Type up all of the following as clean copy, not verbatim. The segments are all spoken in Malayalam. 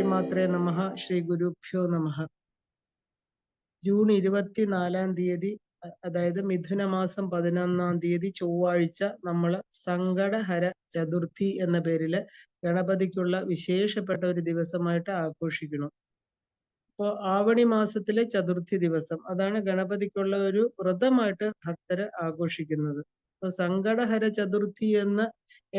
ശ്രീമാത്രേ നമഃ. ശ്രീ ഗുരുഭ്യോ നമഃ. ജൂൺ 24-ാം തീയതി, അതായത് മിഥുന മാസം 11-ാം തീയതി ചൊവ്വാഴ്ച, നമ്മൾ സങ്കടഹര ചതുർത്ഥി എന്ന പേരില് ഗണപതിക്കുള്ള വിശേഷപ്പെട്ട ഒരു ദിവസമായിട്ട് ആഘോഷിക്കണം. അപ്പോൾ ആവണി മാസത്തിലെ ചതുർത്ഥി ദിവസം, അതാണ് ഗണപതിക്കുള്ള ഒരു വ്രതമായിട്ട് ഭക്തര് ആഘോഷിക്കുന്നത്. അപ്പൊ സങ്കടഹര ചതുർത്ഥി എന്ന്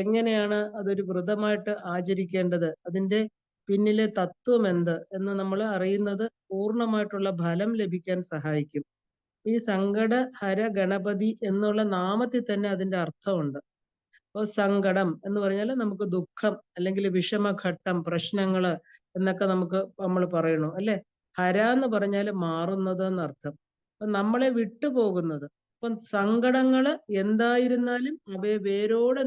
എങ്ങനെയാണ് അതൊരു വ്രതമായിട്ട് ആചരിക്കേണ്ടത്, അതിന്റെ പിന്നിലെ തത്വം എന്ത് എന്ന് നമ്മൾ അറിയുന്നത് പൂർണ്ണമായിട്ടുള്ള ഫലം ലഭിക്കാൻ സഹായിക്കും. ഈ സങ്കടഹര ഗണപതി എന്നുള്ള നാമത്തിൽ തന്നെ അതിന്റെ അർത്ഥമുണ്ട്. അപ്പോൾ സങ്കടം എന്ന് പറഞ്ഞാൽ നമുക്ക് ദുഃഖം അല്ലെങ്കിൽ വിഷമഘട്ടം, പ്രശ്നങ്ങള് എന്നൊക്കെ നമ്മൾ പറയണു അല്ലെ. ഹര എന്ന് പറഞ്ഞാൽ മാറുന്നത് എന്നർത്ഥം. അപ്പൊ നമ്മളെ വിട്ടുപോകുന്നത്. അപ്പം സങ്കടങ്ങള് എന്തായിരുന്നാലും അവയെ വേരോടെ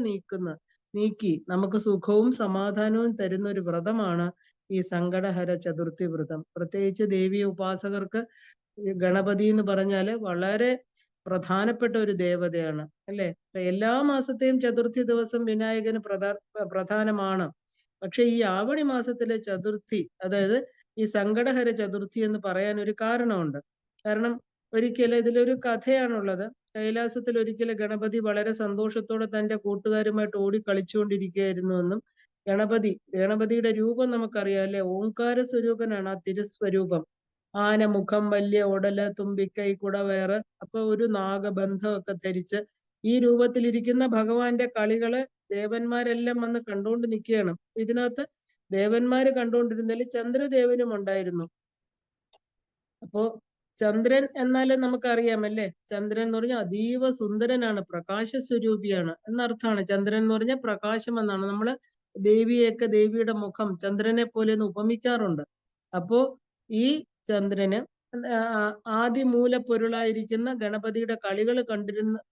നീക്കി നമുക്ക് സുഖവും സമാധാനവും തരുന്ന ഒരു വ്രതമാണ് ഈ സങ്കടഹര ചതുർത്ഥി വ്രതം. പ്രത്യേകിച്ച് ദേവീ ഉപാസകർക്ക് ഗണപതി എന്ന് പറഞ്ഞാല് വളരെ പ്രധാനപ്പെട്ട ഒരു ദേവതയാണ് അല്ലെ. എല്ലാ മാസത്തെയും ചതുർത്ഥി ദിവസം വിനായകന് പ്രധാനമാണ്. പക്ഷെ ഈ ആവണി മാസത്തിലെ ചതുർത്ഥി, അതായത് ഈ സങ്കടഹര ചതുർത്ഥി എന്ന് പറയാൻ ഒരു കാരണമുണ്ട്. കാരണം ഒരിക്കലും ഇതിലൊരു കഥയാണുള്ളത്. കൈലാസത്തിൽ ഒരിക്കലും ഗണപതി വളരെ സന്തോഷത്തോടെ തന്റെ കൂട്ടുകാരുമായിട്ട് ഓടി കളിച്ചുകൊണ്ടിരിക്കുകയായിരുന്നു എന്നും, ഗണപതിയുടെ രൂപം നമുക്കറിയാം അല്ലെ, ഓംകാര സ്വരൂപനാണ് ആ തിരുസ്വരൂപം. ആന മുഖം, വലിയ ഉടല്, തുമ്പിക്കൈ, കുടവേറ്, അപ്പൊ ഒരു നാഗബന്ധമൊക്കെ ധരിച്ച് ഈ രൂപത്തിലിരിക്കുന്ന ഭഗവാന്റെ കളികള് ദേവന്മാരെല്ലാം വന്ന് കണ്ടുകൊണ്ട് നിൽക്കുകയാണ്. ഇതിനകത്ത് ദേവന്മാര് കണ്ടുകൊണ്ടിരുന്നതിൽ ചന്ദ്രദേവനും ഉണ്ടായിരുന്നു. അപ്പോ ചന്ദ്രൻ എന്നാല് നമുക്കറിയാമല്ലേ, ചന്ദ്രൻ എന്ന് പറഞ്ഞാൽ അതീവ സുന്ദരനാണ്, പ്രകാശ സ്വരൂപിയാണ് എന്നർത്ഥമാണ്. ചന്ദ്രൻ എന്ന് പറഞ്ഞാൽ പ്രകാശം എന്നാണ്. നമ്മള് ദേവിയുടെ മുഖം ചന്ദ്രനെ പോലെ ഒന്ന് ഉപമിക്കാറുണ്ട്. അപ്പോ ഈ ചന്ദ്രന് ആദിമൂലപ്പൊരുളായിരിക്കുന്ന ഗണപതിയുടെ കളികൾ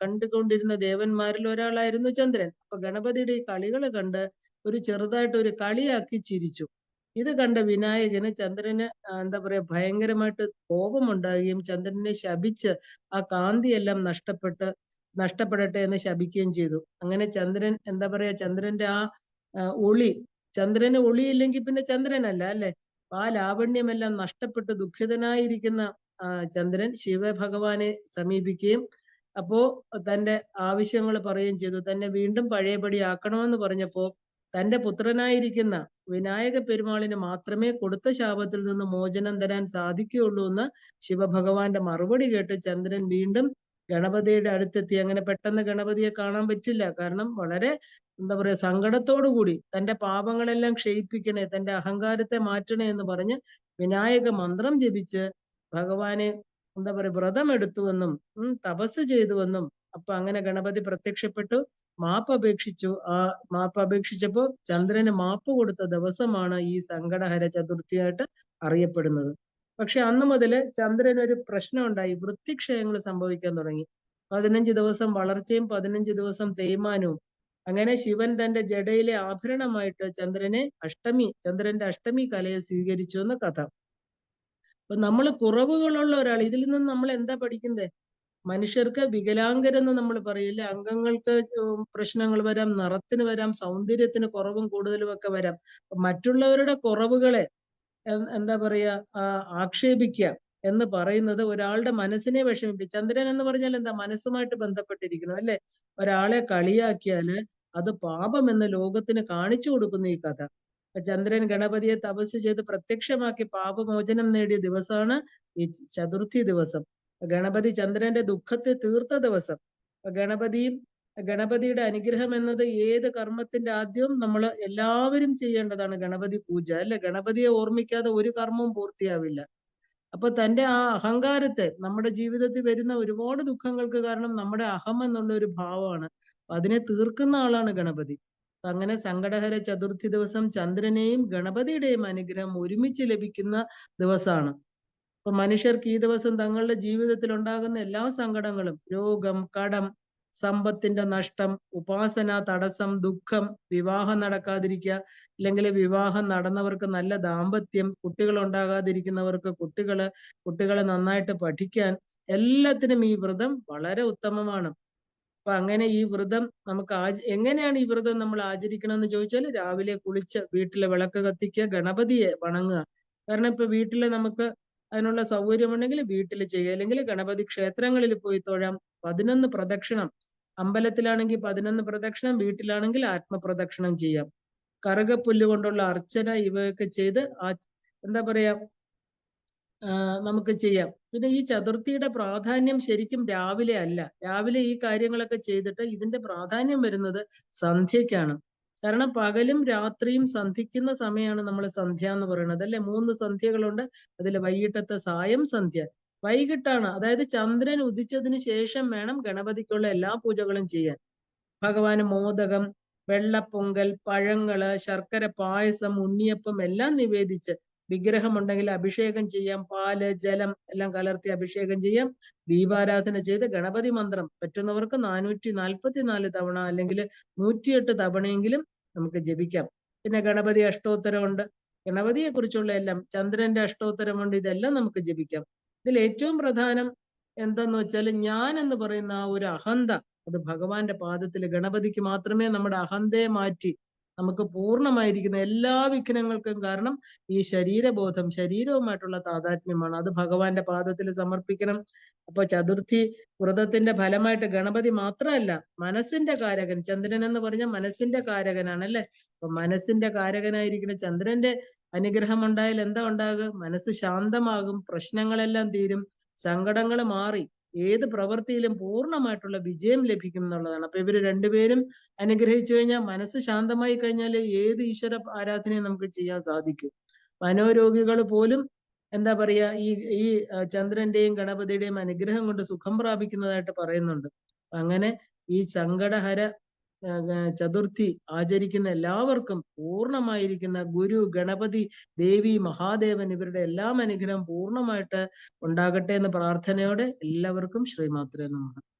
കണ്ടുകൊണ്ടിരുന്ന ദേവന്മാരിൽ ഒരാളായിരുന്നു ചന്ദ്രൻ. അപ്പൊ ഗണപതിയുടെ ഈ കളികൾ കണ്ട് ഒരു ചെറുതായിട്ട് ഒരു കളിയാക്കി ചിരിച്ചു. ഇത് കണ്ട വിനായകന് ചന്ദ്രന് എന്താ പറയാ ഭയങ്കരമായിട്ട് കോപമുണ്ടാകുകയും ചന്ദ്രനെ ശപിച്ച് ആ കാന്തിയെല്ലാം നഷ്ടപ്പെടട്ടെ എന്ന് ശപിക്കുകയും ചെയ്തു. അങ്ങനെ ചന്ദ്രൻ എന്താ പറയാ, ചന്ദ്രന്റെ ആ ഒളി, ചന്ദ്രന് ഒളിയില്ലെങ്കിൽ പിന്നെ ചന്ദ്രനല്ല അല്ലെ. ആ ലാവണ്യമെല്ലാം നഷ്ടപ്പെട്ട് ദുഃഖിതനായിരിക്കുന്ന ചന്ദ്രൻ ശിവഭഗവാനെ സമീപിക്കുകയും അപ്പോ തന്റെ ആവശ്യങ്ങൾ പറയുകയും ചെയ്തു. തന്നെ വീണ്ടും പഴയപടി ആക്കണമെന്ന് പറഞ്ഞപ്പോ തന്റെ പുത്രനായിരിക്കുന്ന വിനായക പെരുമാളിന് മാത്രമേ കൊടുത്ത ശാപത്തിൽ നിന്ന് മോചനം തരാൻ സാധിക്കുകയുള്ളൂ എന്ന് ശിവഭഗവാന്റെ മറുപടി കേട്ട് ചന്ദ്രൻ വീണ്ടും ഗണപതിയുടെ അടുത്തെത്തി. അങ്ങനെ പെട്ടെന്ന് ഗണപതിയെ കാണാൻ പറ്റില്ല. കാരണം വളരെ എന്താ പറയാ സങ്കടത്തോടു കൂടി തന്റെ പാപങ്ങളെല്ലാം ക്ഷയിപ്പിക്കണേ, തന്റെ അഹങ്കാരത്തെ മാറ്റണേ എന്ന് പറഞ്ഞ് വിനായക മന്ത്രം ജപിച്ച് ഭഗവാനെ എന്താ പറയാ വ്രതം എടുത്തുവെന്നും തപസ് ചെയ്തുവെന്നും. അപ്പൊ അങ്ങനെ ഗണപതി പ്രത്യക്ഷപ്പെട്ടു, മാപ്പ് അപേക്ഷിച്ചു. ആ മാപ്പ് അപേക്ഷിച്ചപ്പോ ചന്ദ്രന് മാപ്പ് കൊടുത്ത ദിവസമാണ് ഈ സങ്കടഹര ചതുർത്ഥിയായിട്ട് അറിയപ്പെടുന്നത്. പക്ഷെ അന്ന് മുതല് ചന്ദ്രന് ഒരു പ്രശ്നം ഉണ്ടായി, വൃത്തിക്ഷയങ്ങൾ സംഭവിക്കാൻ തുടങ്ങി. 15 ദിവസം വളർച്ചയും 15 ദിവസം തേയ്മാനവും. അങ്ങനെ ശിവൻ തന്റെ ജടയിലെ ആഭരണമായിട്ട് ചന്ദ്രന്റെ അഷ്ടമി കലയെ സ്വീകരിച്ചു എന്ന കഥ. അപ്പൊ നമ്മൾ കുറവുകളുള്ള ഒരാൾ, ഇതിൽ നിന്ന് നമ്മൾ എന്താ പഠിക്കുന്നത്? മനുഷ്യർക്ക് വികലാംഗരെന്ന് നമ്മൾ പറയില്ല, അംഗങ്ങൾക്ക് പ്രശ്നങ്ങൾ വരാം, നിറത്തിന് വരാം, സൗന്ദര്യത്തിന് കുറവും കൂടുതലും ഒക്കെ വരാം. മറ്റുള്ളവരുടെ കുറവുകളെ എന്താ പറയാ ആക്ഷേപിക്കുക എന്ന് പറയുന്നത് ഒരാളുടെ മനസ്സിനെ വിഷമിപ്പിക്കും. ചന്ദ്രൻ എന്ന് പറഞ്ഞാൽ എന്താ, മനസ്സുമായിട്ട് ബന്ധപ്പെട്ടിരിക്കണം അല്ലെ. ഒരാളെ കളിയാക്കിയാല് അത് പാപം എന്ന് ലോകത്തിന് കാണിച്ചു കൊടുക്കുന്നു ഈ കഥ. ചന്ദ്രൻ ഗണപതിയെ തപസ് ചെയ്ത് പ്രത്യക്ഷമാക്കി പാപമോചനം നേടിയ ദിവസമാണ് ഈ ചതുർത്ഥി ദിവസം. ഗണപതി ചന്ദ്രന്റെ ദുഃഖത്തെ തീർത്ത ദിവസം. ഗണപതിയുടെ അനുഗ്രഹം എന്നത് ഏത് കർമ്മത്തിന്റെ ആദ്യവും നമ്മൾ എല്ലാവരും ചെയ്യേണ്ടതാണ് ഗണപതി പൂജ അല്ലെ. ഗണപതിയെ ഓർമ്മിക്കാതെ ഒരു കർമ്മവും പൂർത്തിയാവില്ല. അപ്പൊ തന്റെ ആ അഹങ്കാരത്തെ, നമ്മുടെ ജീവിതത്തിൽ വരുന്ന ഒരുപാട് ദുഃഖങ്ങൾക്ക് കാരണം നമ്മുടെ അഹം എന്നുള്ള ഒരു ഭാവമാണ്. അതിനെ തീർക്കുന്ന ആളാണ് ഗണപതി. അങ്ങനെ സങ്കടഹര ചതുർത്ഥി ദിവസം ചന്ദ്രനെയും ഗണപതിയുടെയും അനുഗ്രഹം ഒരുമിച്ച് ലഭിക്കുന്ന ദിവസമാണ്. അപ്പൊ മനുഷ്യർക്ക് ഈ ദിവസം തങ്ങളുടെ ജീവിതത്തിൽ ഉണ്ടാകുന്ന എല്ലാ സങ്കടങ്ങളും, രോഗം, കടം, സമ്പത്തിന്റെ നഷ്ടം, ഉപാസന തടസ്സം, ദുഃഖം, വിവാഹം നടക്കാതിരിക്കുക, അല്ലെങ്കിൽ വിവാഹം നടന്നവർക്ക് നല്ല ദാമ്പത്യം, കുട്ടികൾ ഉണ്ടാകാതിരിക്കുന്നവർക്ക് കുട്ടികളെ നന്നായിട്ട് പഠിക്കാൻ, എല്ലാത്തിനും ഈ വ്രതം വളരെ ഉത്തമമാണ്. അപ്പൊ അങ്ങനെ ഈ വ്രതം നമുക്ക് എങ്ങനെയാണ് ഈ വ്രതം നമ്മൾ ആചരിക്കണം എന്ന് ചോദിച്ചാൽ, രാവിലെ കുളിച്ച് വീട്ടിലെ വിളക്ക് കത്തിക്കുക, ഗണപതിയെ വണങ്ങുക. കാരണം ഇപ്പൊ വീട്ടില് നമുക്ക് അതിനുള്ള സൗകര്യമുണ്ടെങ്കിൽ വീട്ടിൽ ചെയ്യുക, അല്ലെങ്കിൽ ഗണപതി ക്ഷേത്രങ്ങളിൽ പോയി തൊഴാം. 11 പ്രദക്ഷിണം, അമ്പലത്തിലാണെങ്കിൽ 11 പ്രദക്ഷിണം, വീട്ടിലാണെങ്കിൽ ആത്മപ്രദക്ഷിണം ചെയ്യാം. കറുകപ്പുല്ല് കൊണ്ടുള്ള അർച്ചന ഇവയൊക്കെ ചെയ്ത് എന്താ പറയാ നമുക്ക് ചെയ്യാം. പിന്നെ ഈ ചതുർത്ഥിയുടെ പ്രാധാന്യം ശരിക്കും രാവിലെ അല്ല. രാവിലെ ഈ കാര്യങ്ങളൊക്കെ ചെയ്തിട്ട് ഇതിന്റെ പ്രാധാന്യം വരുന്നത് സന്ധ്യയ്ക്കാണ്. കാരണം പകലും രാത്രിയും സന്ധിക്കുന്ന സമയമാണ് നമ്മൾ സന്ധ്യ എന്ന് പറയുന്നത് അല്ലെ. 3 സന്ധ്യകളുണ്ട്. അതിൽ വൈകിട്ടത്തെ സായം സന്ധ്യ വൈകിട്ടാണ്. അതായത് ചന്ദ്രൻ ഉദിച്ചതിന് ശേഷം വേണം ഗണപതിക്കുള്ള എല്ലാ പൂജകളും ചെയ്യാൻ. ഭഗവാന് മോദകം, വെള്ളപ്പൊങ്കൽ, പഴങ്ങള്, ശർക്കര പായസം, ഉണ്ണിയപ്പം എല്ലാം നിവേദിച്ച് വിഗ്രഹമുണ്ടെങ്കിൽ അഭിഷേകം ചെയ്യാം. പാല്, ജലം എല്ലാം കലർത്തി അഭിഷേകം ചെയ്യാം. ദീപാരാധന ചെയ്ത് ഗണപതി മന്ത്രം പറ്റുന്നവർക്ക് 444 തവണ അല്ലെങ്കിൽ 108 തവണയെങ്കിലും നമുക്ക് ജപിക്കാം. പിന്നെ ഗണപതി അഷ്ടോത്തരമുണ്ട്. ഗണപതിയെ കുറിച്ചുള്ള എല്ലാം, ചന്ദ്രന്റെ അഷ്ടോത്തരമുണ്ട്. ഇതെല്ലാം നമുക്ക് ജപിക്കാം. ഇതിൽ ഏറ്റവും പ്രധാനം എന്തെന്ന് വെച്ചാൽ, ഞാൻ എന്ന് പറയുന്ന ആ ഒരു അഹന്ത, അത് ഭഗവാന്റെ പാദത്തിൽ ഗണപതിക്ക് മാത്രമേ നമ്മുടെ അഹന്തയെ മാറ്റി നമുക്ക് പൂർണ്ണമായിരിക്കുന്ന എല്ലാ വിഘ്നങ്ങൾക്കും കാരണം ഈ ശരീരബോധം, ശരീരവുമായിട്ടുള്ള താതാത്മ്യമാണ്. അത് ഭഗവാന്റെ പാദത്തിൽ സമർപ്പിക്കണം. അപ്പൊ ചതുർത്ഥി വ്രതത്തിന്റെ ഫലമായിട്ട് ഗണപതി മാത്രമല്ല, മനസ്സിന്റെ കാരകൻ, ചന്ദ്രൻ എന്ന് പറഞ്ഞ മനസ്സിന്റെ കാരകനാണ് അല്ലെ. അപ്പൊ മനസ്സിന്റെ കാരകനായിരിക്കുന്ന ചന്ദ്രന്റെ അനുഗ്രഹം ഉണ്ടായാൽ എന്താ ഉണ്ടാകുക? മനസ്സ് ശാന്തമാകും, പ്രശ്നങ്ങളെല്ലാം തീരും, സങ്കടങ്ങൾ മാറി ഏത് പ്രവൃത്തിയിലും പൂർണ്ണമായിട്ടുള്ള വിജയം ലഭിക്കും എന്നുള്ളതാണ്. അപ്പൊ ഇവര് രണ്ടുപേരും അനുഗ്രഹിച്ചു കഴിഞ്ഞാൽ, മനസ്സ് ശാന്തമായി കഴിഞ്ഞാൽ ഏത് ഈശ്വര ആരാധനയും നമുക്ക് ചെയ്യാൻ സാധിക്കും. മനോരോഗികൾ പോലും എന്താ പറയാ ഈ ചന്ദ്രന്റെയും ഗണപതിയുടെയും അനുഗ്രഹം കൊണ്ട് സുഖം പ്രാപിക്കുന്നതായിട്ട് പറയുന്നുണ്ട്. അങ്ങനെ ഈ സങ്കടഹര ചതുർത്ഥി ആചരിക്കുന്ന എല്ലാവർക്കും പൂർണ്ണമായിരിക്കുന്ന ഗുരു, ഗണപതി, ദേവി, മഹാദേവൻ ഇവരുടെ എല്ലാം അനുഗ്രഹം പൂർണ്ണമായിട്ട് ഉണ്ടാകട്ടെ എന്ന് പ്രാർത്ഥനയോടെ എല്ലാവർക്കും ശ്രീമാത്രേ നമഃ.